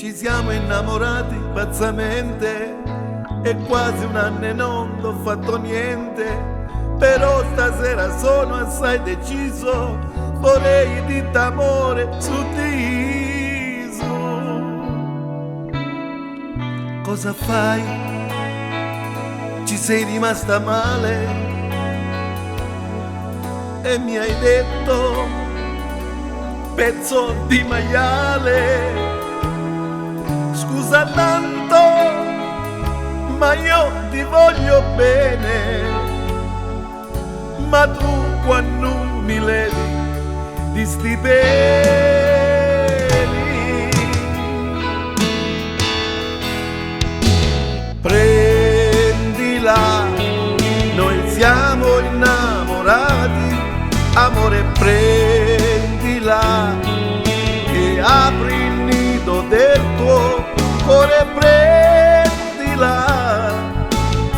Ci siamo innamorati pazzamente e quasi un anno e non ho fatto niente, però stasera sono assai deciso, vorrei di t'amore suddiso. Cosa fai? Ci sei rimasta male e mi hai detto pezzo di maiale. Scusa tanto, ma io ti voglio bene, ma tu quando mi levi di sti peli, prendila, noi siamo innamorati, amore prendila e apri il nido del tuo cuore, prendila,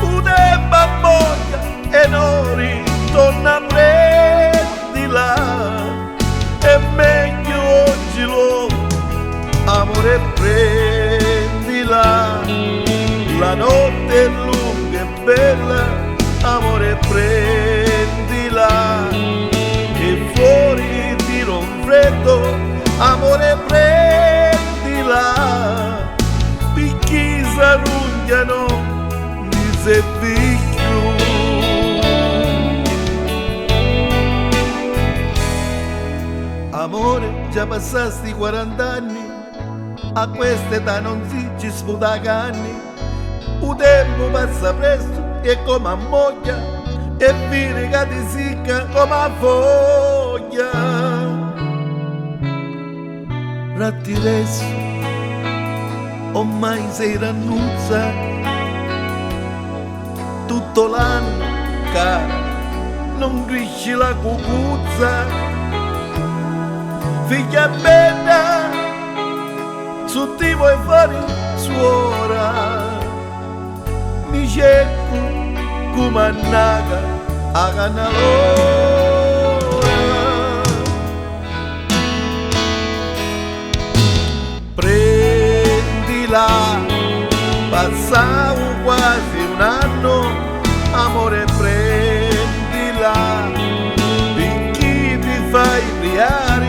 una bamboglia e non ritorna, prendila, è meglio oggi lo amore, prendila, la notte è lunga e bella, amore prendila, e fuori tiro un freddo, amore prendila, picchi s'arruggiano di servizio. Amore, già passasti 40 anni, a quest'età non si ci sputa canni, il tempo passa presto e come ammoglia, e virica di sicca come a foglia. Rattiresso, ormai sei rannuzza, tutto l'anno, cara, non cresci la cucuzza. Figlia bella, su ti vuoi fare suora, mi cerco come a naga a canalora. Prendila, passavo quasi un anno, amore prendila, perché ti fai briare,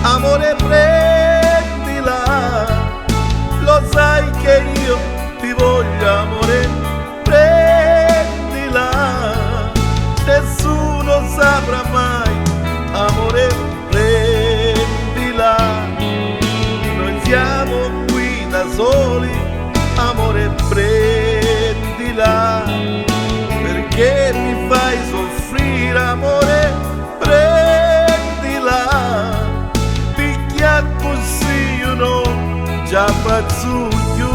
amore prendila, lo sai che io ti voglio, amore prendila, nessuno saprà mai, amore prendila, noi siamo qui da soli, amore prendila, perché mi fai soffrire, amore prendila, picchia così io non già faccio più.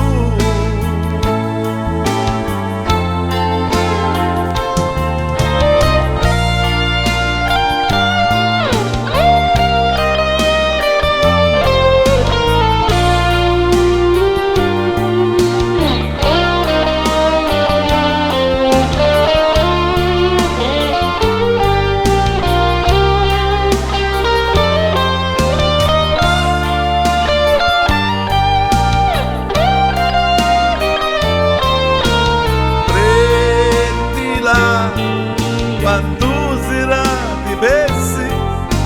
Quando sarà di pessi,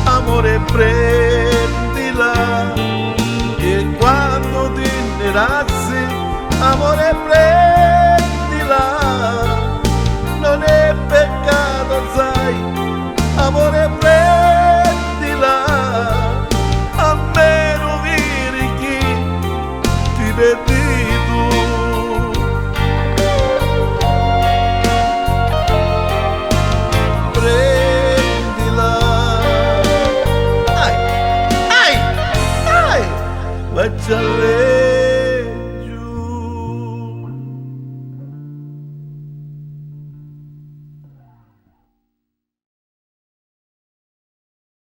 amore prendila, e quando ti innamorassi, amore prendila, non è peccato sai, amore prendila, a meno viri chi ti perdi tu. Faccia lei.